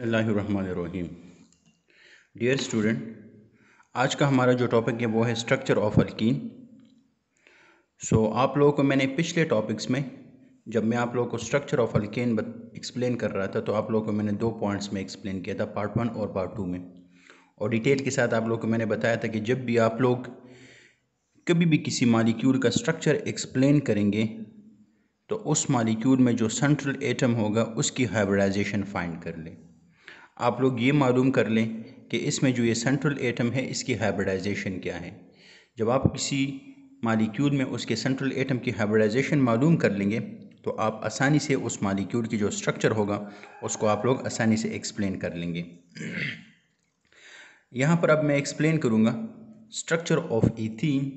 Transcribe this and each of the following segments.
बिस्मिल्लाहिर्रहमानिर्रहीम। Dear student, आज का हमारा जो टॉपिक है वो है स्ट्रक्चर ऑफ अल्कीन। आप लोगों को मैंने पिछले टॉपिक्स में जब मैं आप लोगों को स्ट्रक्चर ऑफ अल्कीन एक्सप्लेन कर रहा था तो आप लोगों को मैंने 2 पॉइंट्स में एक्सप्लेन किया था, पार्ट 1 और पार्ट 2 में, और डिटेल के साथ आप लोगों को मैंने बताया था कि जब भी आप लोग कभी भी किसी मालिक्यूल का स्ट्रक्चर एक्सप्लेन करेंगे तो उस मालिक्यूल में जो सेंट्रल एटम होगा उसकी हाइब्रिडाइजेशन फाइंड कर लें। आप लोग ये मालूम कर लें कि इसमें जो ये सेंट्रल एटम है इसकी हाइब्रिडाइजेशन क्या है। जब आप किसी मालिक्यूल में उसके सेंट्रल एटम की हाइब्रिडाइजेशन मालूम कर लेंगे तो आप आसानी से उस मालिक्यूल की जो स्ट्रक्चर होगा उसको आप लोग आसानी से एक्सप्लेन कर लेंगे। यहाँ पर अब मैं एक्सप्लेन करूँगा स्ट्रक्चर ऑफ ईथीन।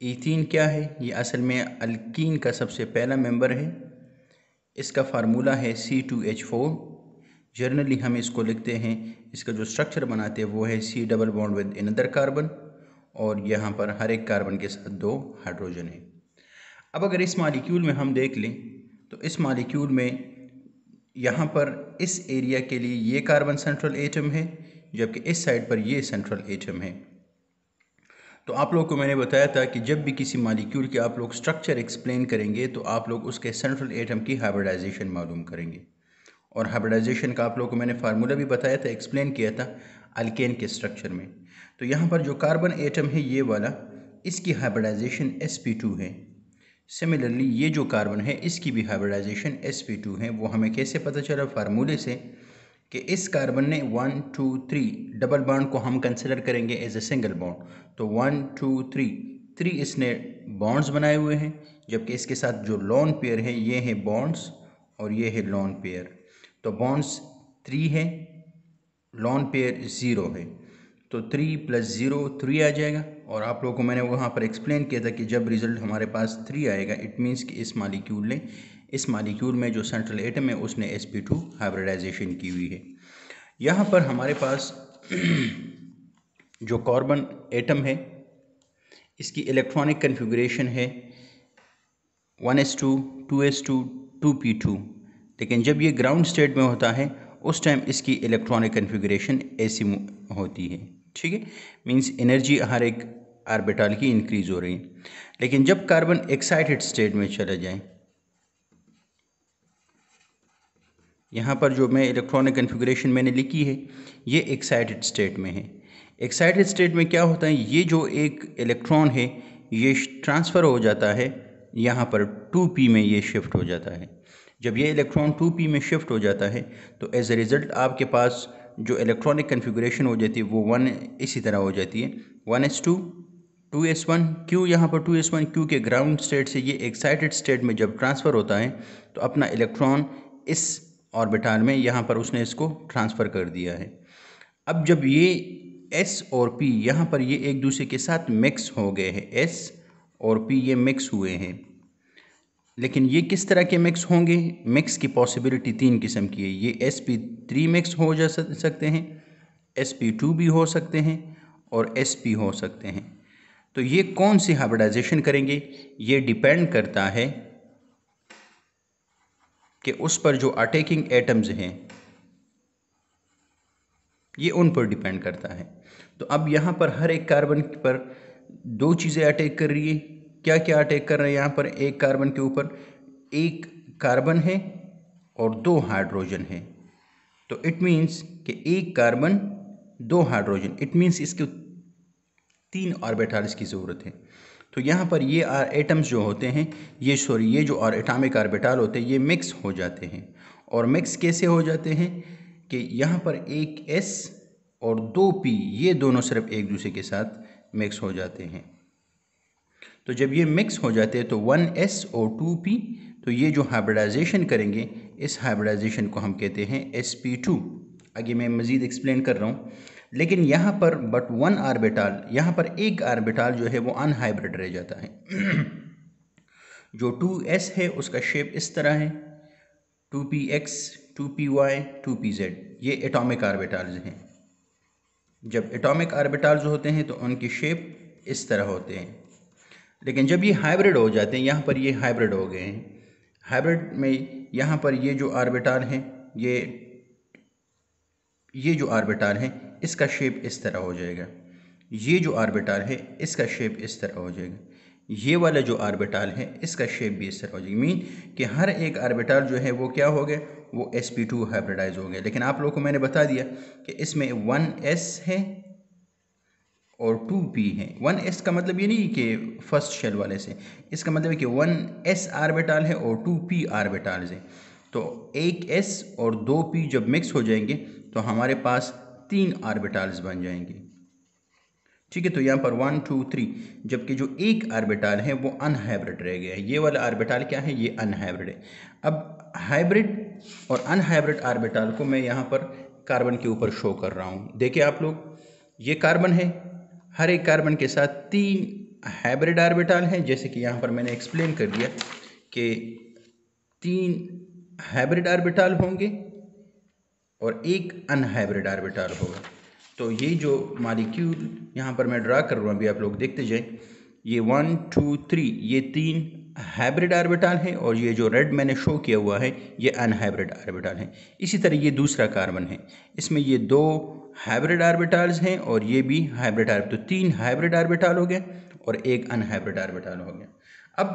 ईथीन क्या है? ये असल में अल्कीन का सबसे पहला मेंबर है। इसका फार्मूला है C2H4। जनरली हम इसको लिखते हैं, इसका जो स्ट्रक्चर बनाते हैं वो है C double bond with another carbon, और यहाँ पर हर एक कार्बन के साथ 2 हाइड्रोजन है। अब अगर इस मॉलिक्यूल में हम देख लें तो इस मॉलिक्यूल में यहाँ पर इस एरिया के लिए ये कार्बन सेंट्रल एटम है, जबकि इस साइड पर ये सेंट्रल एटम है। तो आप लोगों को मैंने बताया था कि जब भी किसी मॉलिक्यूल के आप लोग स्ट्रक्चर एक्सप्लेन करेंगे तो आप लोग उसके सेंट्रल एटम की हाइब्रिडाइजेशन मालूम करेंगे, और हाइब्रिडाइजेशन का आप लोगों को मैंने फार्मूला भी बताया था, एक्सप्लेन किया था अल्केन के स्ट्रक्चर में। तो यहाँ पर जो कार्बन एटम है ये वाला, इसकी हाइब्रिडाइजेशन sp2 है। सिमिलरली ये जो कार्बन है इसकी भी हाइब्रिडाइजेशन sp2 है। वो हमें कैसे पता चला? फार्मूले से कि इस कार्बन ने 1 2 3 डबल बॉन्ड को हम कंसिडर करेंगे एज ए सिंगल बॉन्ड, तो 1 2 3 इसने बॉन्ड्स बनाए हुए हैं, जबकि इसके साथ जो लॉन पेयर है ये है बॉन्ड्स और ये है लॉन पेयर। तो बॉन्ड्स 3 है, लॉन पेयर 0 है, तो 3 + 0 3 आ जाएगा। और आप लोगों को मैंने वहाँ पर एक्सप्लेन किया था कि जब रिज़ल्ट हमारे पास 3 आएगा इट मीन्स कि इस मालिक्यूल में जो सेंट्रल एटम है उसने sp2 हाइब्रिडाइजेशन की हुई है। यहाँ पर हमारे पास जो कार्बन एटम है इसकी इलेक्ट्रॉनिक कन्फिगरेशन है 1s2 2s2 2p2, लेकिन जब ये ग्राउंड स्टेट में होता है उस टाइम इसकी इलेक्ट्रॉनिक कन्फिगरेशन ऐसी होती है। ठीक है, मींस एनर्जी हर एक ऑर्बिटल की इंक्रीज हो रही है। लेकिन जब कार्बन एक्साइटेड स्टेट में चला जाए, यहाँ पर जो मैं इलेक्ट्रॉनिक कन्फिगरेशन मैंने लिखी है ये एक्साइटेड स्टेट में है। एक्साइटेड स्टेट में क्या होता है? ये जो एक इलेक्ट्रॉन है ये ट्रांसफ़र हो जाता है, यहाँ पर 2p में ये शिफ्ट हो जाता है। जब ये इलेक्ट्रॉन 2p में शिफ्ट हो जाता है तो एज ए रिज़ल्ट आपके पास जो इलेक्ट्रॉनिक कन्फिगरेशन हो जाती है वो 1 इसी तरह हो जाती है, 1s2 2s1। क्यों यहाँ पर 2s1? क्योंकि ग्राउंड स्टेट से ये एक्साइटेड स्टेट में जब ट्रांसफ़र होता है तो अपना इलेक्ट्रॉन इस ऑर्बिटल में यहाँ पर उसने इसको ट्रांसफ़र कर दिया है। अब जब ये S और P यहाँ पर ये एक दूसरे के साथ मिक्स हो गए हैं, S और P ये मिक्स हुए हैं, लेकिन ये किस तरह के मिक्स होंगे? मिक्स की पॉसिबिलिटी 3 किस्म की है। ये sp3 मिक्स हो जा सकते हैं, sp2 भी हो सकते हैं और sp हो सकते हैं। तो ये कौन सी हाइब्रिडाइजेशन करेंगे ये डिपेंड करता है कि उस पर जो अटैकिंग एटम्स हैं ये उन पर डिपेंड करता है। तो अब यहाँ पर हर एक कार्बन पर 2 चीज़ें अटैक कर रही है। क्या क्या अटैक कर रहे हैं? यहाँ पर एक कार्बन के ऊपर एक कार्बन है और 2 हाइड्रोजन है, तो इट मीन्स कि एक कार्बन 2 हाइड्रोजन, इट मीन्स इसके 3 ऑर्बिटल्स की ज़रूरत है। तो यहाँ पर ये एटम्स जो होते हैं ये जो एटॉमिक ऑर्बिटल होते हैं ये मिक्स हो जाते हैं। और मिक्स कैसे हो जाते हैं कि यहाँ पर एक S और 2p ये दोनों सिर्फ एक दूसरे के साथ मिक्स हो जाते हैं। तो जब ये मिक्स हो जाते हैं तो 1s और 2p, तो ये जो हाइब्रिडाइजेशन करेंगे इस हाइब्रिडाइजेशन को हम कहते हैं sp2। आगे मैं मज़ीद एक्सप्लेन कर रहा हूँ, लेकिन यहाँ पर बट 1 ऑर्बिटल, यहाँ पर एक ऑर्बिटल जो है वो अनहाइब्रिड रह जाता है। जो 2s है उसका शेप इस तरह है, 2px 2py 2pz, ये एटॉमिक ऑर्बिटल्स हैं। जब एटॉमिक ऑर्बिटल्स होते हैं तो उनकी शेप इस तरह होते हैं, लेकिन जब ये हाइब्रिड हो जाते हैं, यहाँ पर ये हाइब्रिड हो गए हैं। हाइब्रिड में यहाँ पर ये जो ऑर्बिटल हैं ये ये जो ऑर्बिटल है इसका शेप इस तरह हो जाएगा, ये जो ऑर्बिटल है इसका शेप इस तरह हो जाएगा, ये वाला जो ऑर्बिटल है इसका शेप भी इस तरह हो जाएगा। मीन कि हर एक ऑर्बिटल जो है वो क्या हो गया, वो sp2 हाइब्रिडाइज हो गया। लेकिन आप लोगों को मैंने बता दिया कि इसमें 1s है और 2p है। 1s का मतलब ये नहीं कि फर्स्ट शेल वाले से, इसका मतलब है कि 1s ऑर्बिटल है और 2p ऑर्बिटल्स है। तो एक s और 2p जब मिक्स हो जाएंगे तो हमारे पास 3 ऑर्बिटल्स बन जाएंगे। ठीक है, तो यहाँ पर 1 2 3, जबकि जो एक ऑर्बिटल है वो अनहाइब्रिड रह गया है। ये वाला ऑर्बिटल क्या है, ये अनहाइब्रिड है। अब हाइब्रिड और अनहाइब्रिड ऑर्बिटल को मैं यहाँ पर कार्बन के ऊपर शो कर रहा हूँ। देखिए आप लोग, ये कार्बन है, हर एक कार्बन के साथ 3 हाइब्रिड ऑर्बिटल हैं, जैसे कि यहाँ पर मैंने एक्सप्लेन कर दिया कि 3 हाइब्रिड ऑर्बिटल होंगे और एक अनहाइब्रिड ऑर्बिटल होगा। तो ये जो मॉलिक्यूल यहाँ पर मैं ड्रा कर रहा हूँ, अभी आप लोग देखते जाएं, ये 1 2 3 ये 3 हाइब्रिड ऑर्बिटल हैं और ये जो रेड मैंने शो किया हुआ है ये अनहाइब्रिड ऑर्बिटल हैं। इसी तरह ये दूसरा कार्बन है, इसमें ये 2 हाइब्रिड ऑर्बिटल्स हैं और ये भी हाइब्रिड ऑर्बिटल, तो 3 हाइब्रिड ऑर्बिटल हो गए और एक अनहाइब्रिड ऑर्बिटल हो गया। अब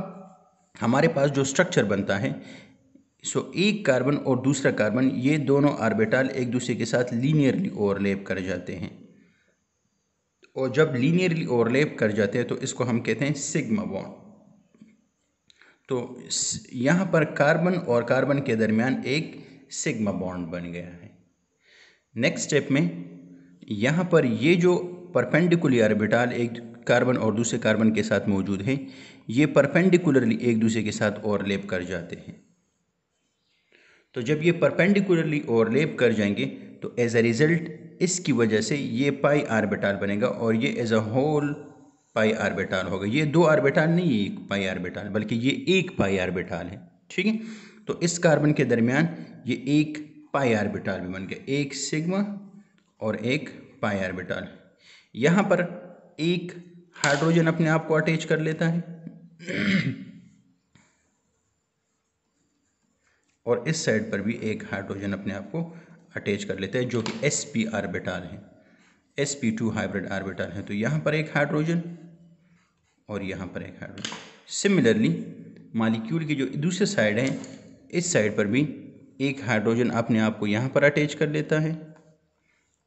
हमारे पास जो स्ट्रक्चर बनता है, एक कार्बन और दूसरा कार्बन, ये दोनों ऑर्बिटल एक दूसरे के साथ लीनियरली ओवरलैप कर जाते हैं, और जब लीनियरली ओवरलैप कर जाते हैं तो इसको हम कहते हैं सिग्मा बॉन्ड। तो यहाँ पर कार्बन और कार्बन के दरमियान एक सिग्मा बॉन्ड बन गया है। नेक्स्ट स्टेप में यहाँ पर ये जो परपेंडिकुलर ऑर्बिटल एक कार्बन और दूसरे कार्बन के साथ मौजूद है, ये परपेंडिकुलरली एक दूसरे के साथ ओवरलैप कर जाते हैं। तो जब ये परपेंडिकुलरली ओवरलैप कर जाएंगे तो एज अ रिजल्ट इसकी वजह से ये पाई ऑर्बिटल बनेगा और ये as a whole pi orbital होगा। ये 2 ऑर्बिटल नहीं है एक पाई ऑर्बिटल, बल्कि ये एक पाई ऑर्बिटल है। ठीक है, तो इस कार्बन के दरमियान ये एक पाई ऑर्बिटल भी बन गया, एक सिग्मा और एक पाई ऑर्बिटल। यहाँ पर एक हाइड्रोजन अपने आप को अटैच कर लेता है और इस साइड पर भी एक हाइड्रोजन अपने आप को अटैच कर लेता है, जो कि sp ऑर्बिटल है, sp2 हाइब्रिड ऑर्बिटल है। तो यहाँ पर एक हाइड्रोजन और यहाँ पर एक हाइड्रोजन। सिमिलरली मॉलिक्यूल की जो दूसरे साइड है, इस साइड पर भी एक हाइड्रोजन अपने आप को यहाँ पर अटैच कर लेता है,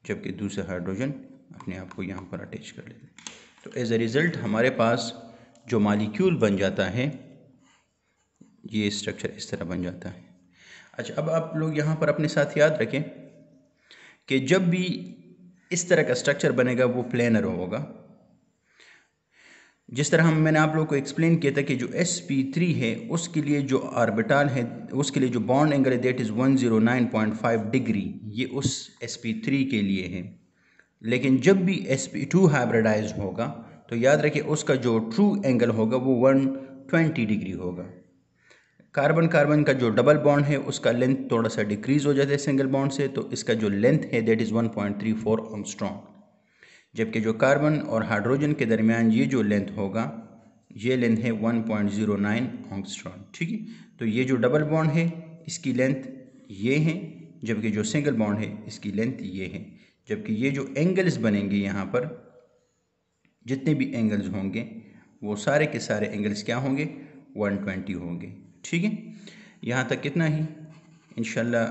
जबकि दूसरा हाइड्रोजन अपने आप को यहाँ पर अटैच कर लेता है। तो एज अ रिज़ल्ट हमारे पास जो मॉलिक्यूल बन जाता है, ये स्ट्रक्चर इस तरह बन जाता है। अच्छा, अब आप लोग यहाँ पर अपने साथ याद रखें कि जब भी इस तरह का स्ट्रक्चर बनेगा वो प्लेनर होगा। जिस तरह मैंने आप लोगों को एक्सप्लेन किया था कि जो sp3 है उसके लिए जो ऑर्बिटल है, उसके लिए जो बॉन्ड एंगल है दैट इज़ 109.5 डिग्री, ये उस sp3 के लिए है। लेकिन जब भी sp2 हाइब्रिडाइज होगा तो याद रखिए उसका जो ट्रू एंगल होगा वो 120 डिग्री होगा। कार्बन कार्बन का जो डबल बॉन्ड है उसका लेंथ थोड़ा सा डिक्रीज हो जाता है सिंगल बॉन्ड से, तो इसका जो लेंथ है दैट इज़ 1.34 एंगस्ट्रॉम, जबकि जो कार्बन और हाइड्रोजन के दरमियान ये जो लेंथ होगा, ये लेंथ है 1.09 एंगस्ट्रॉम। ठीक है, तो ये जो डबल बॉन्ड है इसकी लेंथ ये है, जबकि जो सिंगल बॉन्ड है इसकी लेंथ ये है। जबकि ये जो एंगल्स बनेंगे यहाँ पर, जितने भी एंगल्स होंगे वो सारे के सारे एंगल्स क्या होंगे, 120 होंगे। ठीक है, यहाँ तक कितना ही। इंशाल्लाह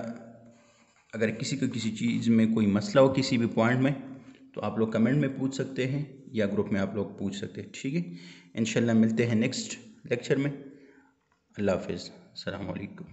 अगर किसी को किसी चीज़ में कोई मसला हो किसी भी पॉइंट में तो आप लोग कमेंट में पूछ सकते हैं या ग्रुप में आप लोग पूछ सकते हैं। ठीक है, इंशाल्लाह मिलते हैं नेक्स्ट लेक्चर में। अल्लाह हाफिज़, अस्सलाम वालेकुम।